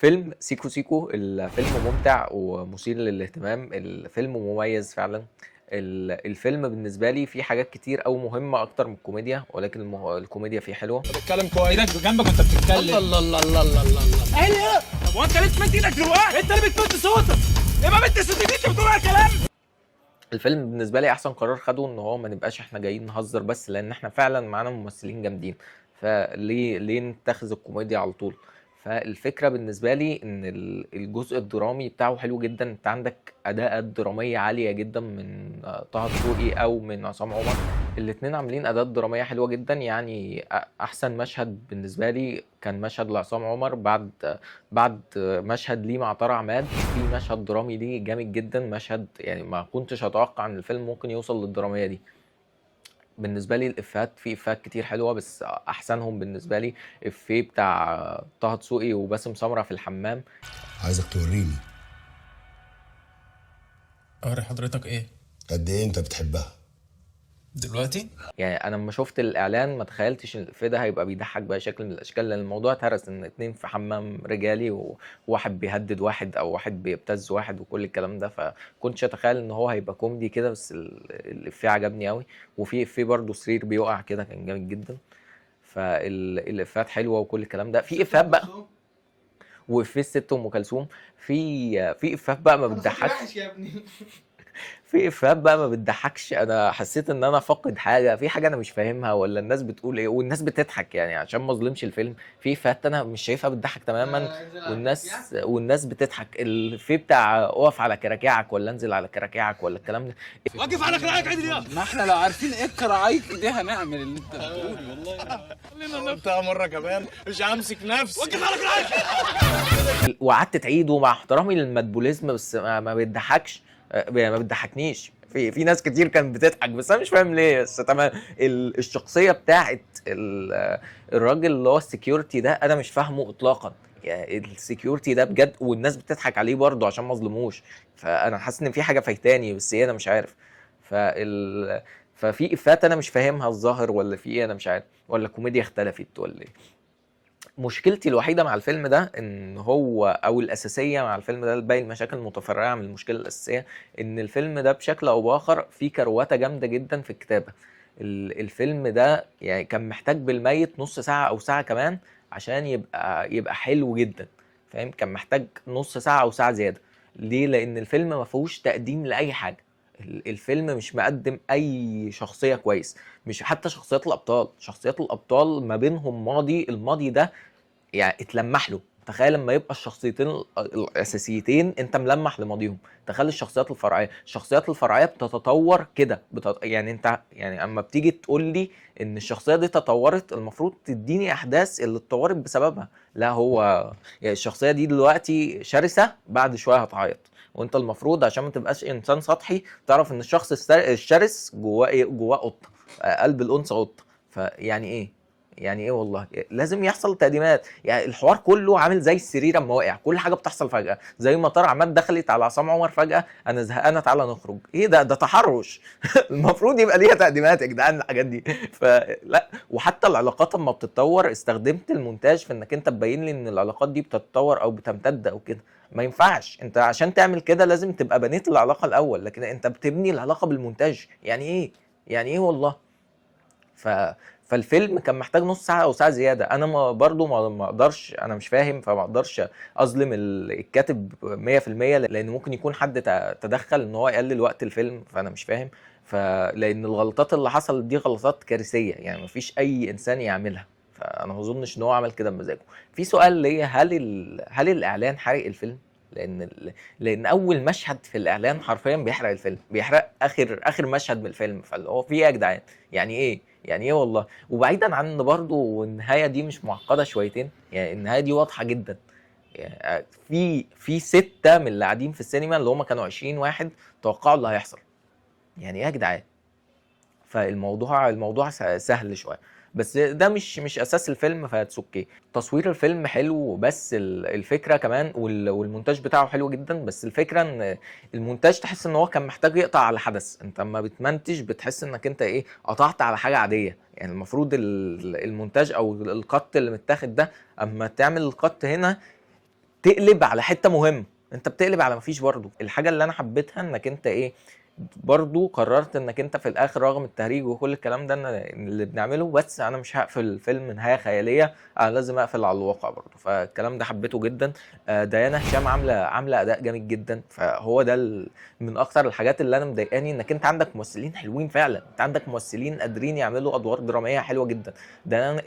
فيلم سيكو سيكو، الفيلم ممتع ومثير للاهتمام، الفيلم مميز فعلا. الفيلم بالنسبة لي فيه حاجات كتير أو مهمة أكتر من الكوميديا، ولكن الكوميديا فيه حلوة. بتتكلم كويس، ايدك بجنبك وانت بتتكلم. الله الله الله الله الله الله. ايه ايه؟ طب وانت ليه تمد ايدك دلوقتي؟ انت اللي بتمد صوتك. يبقى بنت الست دي انت بتقول على كلام. الفيلم بالنسبة لي أحسن قرار خده إن هو ما نبقاش إحنا جايين نهزر بس، لأن إحنا فعلا معانا ممثلين جامدين، فليه نتخذ الكوميديا على طول؟ فالفكرة بالنسبة لي إن الجزء الدرامي بتاعه حلو جدا. أنت عندك أداءات درامية عالية جدا من طه دسوقي أو من عصام عمر، الاتنين عاملين أداءات درامية حلوة جدا. يعني أحسن مشهد بالنسبة لي كان مشهد لعصام عمر بعد مشهد ليه مع طارق عماد، في مشهد درامي ليه جامد جدا، مشهد يعني ما كنتش اتوقع ان الفيلم ممكن يوصل للدراميه دي. بالنسبه لي الافيهات، في افيهات كتير حلوه، بس احسنهم بالنسبه لي افيه بتاع طه دسوقي وباسم سمره في الحمام. عايزك توريني اوري حضرتك ايه قد ايه انت بتحبها. دلوقتي؟ يعني انا لما شفت الاعلان ما تخيلتش ان الافيه ده هيبقى بيضحك باي شكل من الاشكال، لان الموضوع اتهرس ان اتنين في حمام رجالي وواحد بيهدد واحد او واحد بيبتز واحد وكل الكلام ده، فكنتش اتخيل ان هو هيبقى كوميدي كده. بس الافيه عجبني قوي. وفي افيه برضه سرير بيقع كده كان جامد جدا. فالافيهات حلوه وكل الكلام ده. في افيهات بقى، وافيه الست ام كلثوم، في افيهات بقى ما بتضحكش يا ابني. في افيهات بقى ما بتضحكش. انا حسيت ان انا فاقد حاجه، في حاجه انا مش فاهمها ولا الناس بتقول ايه، والناس بتضحك يعني عشان ما اظلمش الفيلم. في افيهات انا مش شايفها بتضحك تماما، والناس بتضحك. الفيه بتاع اقف على كراكيعك ولا انزل على كراكيعك ولا الكلام ده. واقف على خلاعك عدل يا. ما احنا لو عارفين ايه الكراعيك دي هنعمل اللي انت بتقوله والله. خلينا نقطع مره كمان، مش همسك نفسي. واقف على خلاعك. وقعدت تعيده مع احترامي للمدبوليزم، بس ما بيضحكش، ما بتضحكنيش. في ناس كتير كانت بتضحك بس انا مش فاهم ليه. بس تمام. الشخصيه بتاعت الراجل اللي هو السكيورتي ده انا مش فاهمه اطلاقا. يعني السكيورتي ده بجد، والناس بتضحك عليه برضه عشان ما اظلموش. فانا حاسس ان في حاجه فايتاني، بس ايه انا مش عارف. ففي افات انا مش فاهمها الظاهر، ولا في ايه انا مش عارف، ولا الكوميديا اختلفت ولا ايه. مشكلتي الوحيده مع الفيلم ده ان هو، او الاساسيه مع الفيلم ده، باقي المشاكل المتفرعه من المشكله الاساسيه، ان الفيلم ده بشكل او باخر فيه كروته جامده جدا في الكتابه. الفيلم ده يعني كان محتاج بالميت نص ساعه او ساعه كمان عشان يبقى حلو جدا. فاهم؟ كان محتاج نص ساعه او ساعه زياده. ليه؟ لان الفيلم ما فيهوش تقديم لاي حاجه. الفيلم مش مقدم اي شخصيه كويس، مش حتى شخصيات الابطال ما بينهم ماضي، الماضي ده يعني اتلمح له. تخيل لما يبقى الشخصيتين الاساسيتين انت ملمح لماضيهم، تخيل الشخصيات الفرعيه بتتطور كده. يعني انت يعني اما بتيجي تقول لي ان الشخصيه دي تطورت، المفروض تديني احداث اللي اتطورت بسببها. لا، هو يعني الشخصيه دي دلوقتي شرسه، بعد شويه هتعيط. وانت المفروض عشان ما تبقاش انسان سطحي تعرف ان الشخص الشرس جواه ايه؟ جواه قطه، قلب الانثى قطه. فيعني ايه؟ يعني ايه والله؟ لازم يحصل تقديمات. يعني الحوار كله عامل زي السرير اما واقع، كل حاجه بتحصل فجاه. زي ما طارق عماد دخلت على عصام عمر فجاه، انا زهقانه تعالى نخرج. ايه ده تحرش. المفروض يبقى ليها تقديمات يا جدعان الحاجات دي. فلا. وحتى العلاقات اما بتتطور استخدمت المونتاج في انك انت تبين لي ان العلاقات دي بتتطور او بتمتد او كده. ما ينفعش. انت عشان تعمل كده لازم تبقى بنيت العلاقه الاول، لكن انت بتبني العلاقه بالمونتاج. يعني ايه؟ يعني ايه والله؟ ف فالفيلم كان محتاج نص ساعه او ساعه زياده. انا برضو ما اقدرش، انا مش فاهم، فما اقدرش اظلم الكاتب 100%، لان ممكن يكون حد تدخل ان هو يقلل وقت الفيلم، فانا مش فاهم. لان الغلطات اللي حصلت دي غلطات كارثيه، يعني مفيش اي انسان يعملها. فانا ما اظنش ان هو عمل كده بمزاجه. في سؤال ليا، هل الاعلان حرق الفيلم؟ لان اول مشهد في الاعلان حرفيا بيحرق الفيلم، بيحرق اخر مشهد من الفيلم. فاللي هو في ايه يا جدعان؟ يعني ايه؟ يعني ايه والله؟ وبعيدا عن ان برضو النهايه دي مش معقده شويتين، يعني النهايه دي واضحه جدا. يعني في 6 من اللي قاعدين في السينما اللي هم كانوا 20 واحد توقعوا اللي هيحصل. يعني ايه يا جدعان؟ فالموضوع سهل شويه. بس ده مش اساس الفيلم، فاتس اوكي. تصوير الفيلم حلو، بس الفكره كمان والمونتاج بتاعه حلو جدا. بس الفكره ان المونتاج تحس ان هو كان محتاج يقطع على حدث. انت اما بتمنتج بتحس انك انت ايه؟ قطعت على حاجه عاديه. يعني المفروض المونتاج او القط اللي متاخد ده، اما تعمل القط هنا تقلب على حته مهمه، انت بتقلب على مفيش. برضو الحاجه اللي انا حبيتها انك انت ايه، برضو قررت انك انت في الاخر رغم التهريج وكل الكلام ده إن اللي بنعمله، بس انا مش هقفل الفيلم نهايه خياليه، انا لازم اقفل على الواقع برضو. فالكلام ده حبيته جدا. ديانا هشام عامله اداء جامد جدا. فهو ده من اكتر الحاجات اللي انا مضايقاني، انك انت عندك ممثلين حلوين فعلا، انت عندك ممثلين قادرين يعملوا ادوار دراميه حلوه جدا.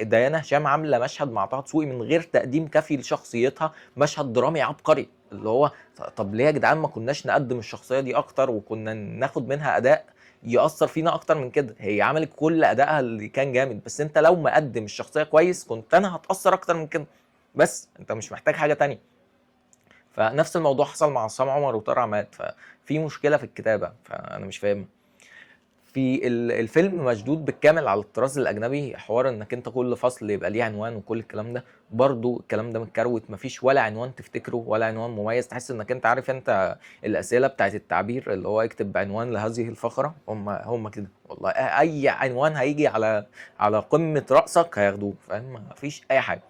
ديانا هشام عامله مشهد مع طه دسوقي من غير تقديم كافي لشخصيتها، مشهد درامي عبقري، اللي هو طب ليه يا جدعان ما كناش نقدم الشخصيه دي اكتر وكنا ناخد منها اداء يأثر فينا اكتر من كده. هي عملت كل ادائها اللي كان جامد، بس انت لو مقدم الشخصيه كويس كنت انا هتأثر اكتر من كده، بس انت مش محتاج حاجه تانية. فنفس الموضوع حصل مع عصام عمر وطارق عماد، ففي مشكله في الكتابه، فانا مش فاهم. في الفيلم مشدود بالكامل على الطراز الاجنبي، حوار انك انت كل فصل يبقى ليه عنوان وكل الكلام ده، برضو الكلام ده متكروت، مفيش ولا عنوان تفتكره ولا عنوان مميز. تحس انك انت عارف انت الاسئله بتاعت التعبير اللي هو اكتب بعنوان لهذه الفقره، هم كده والله. اي عنوان هيجي على قمه راسك هياخدوه، فاهم؟ مفيش اي حاجه.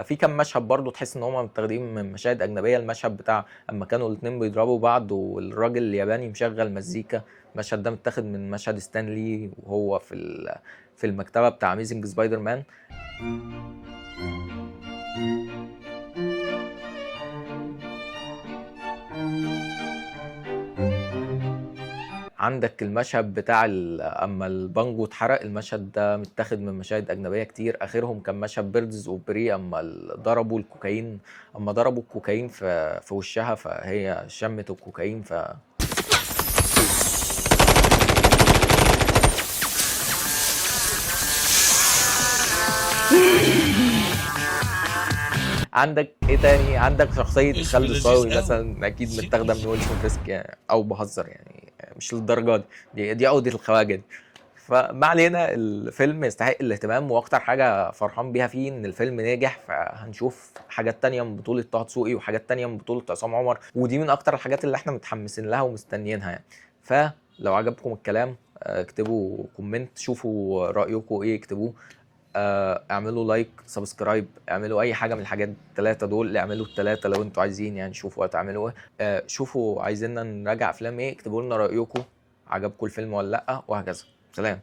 في كام مشهد برضو تحس ان هم متاخدين من مشاهد اجنبيه. المشهد بتاع اما كانوا الاثنين بيضربوا بعض والراجل الياباني مشغل مزيكا، المشهد ده متاخد من مشهد ستانلي وهو في المكتبه بتاع اميزنج سبايدر مان. عندك المشهد بتاع اما البانجو اتحرق، المشهد ده متاخد من مشاهد اجنبيه كتير، اخرهم كان مشهد بيردز اوف بري اما ضربوا الكوكايين في وشها، فهي شمت الكوكايين عندك ايه تاني؟ عندك شخصيه خالد الصاوي مثلا، اكيد متاخده من ويلسون فيسك يعني، او بهزر يعني مش للدرجه دي عقده الخواجه دي. فما علينا، الفيلم يستحق الاهتمام، واكتر حاجه فرحان بيها فيه ان الفيلم ناجح. فهنشوف حاجات تانية من بطوله طه دسوقي وحاجات تانية من بطوله عصام عمر، ودي من اكتر الحاجات اللي احنا متحمسين لها ومستنيينها يعني. فلو عجبكم الكلام اكتبوا كومنت، شوفوا رايكم ايه، اكتبوه. اعملوا لايك، سبسكرايب، اعملوا اي حاجه من الحاجات الثلاثه دول، اعملوا الثلاثه لو انتوا عايزين يعني. شوفوا هتعملوا ايه، شوفوا عايزيننا نراجع افلام ايه، اكتبوا لنا رايكم، عجبكم الفيلم ولا لا، وهكذا. سلام.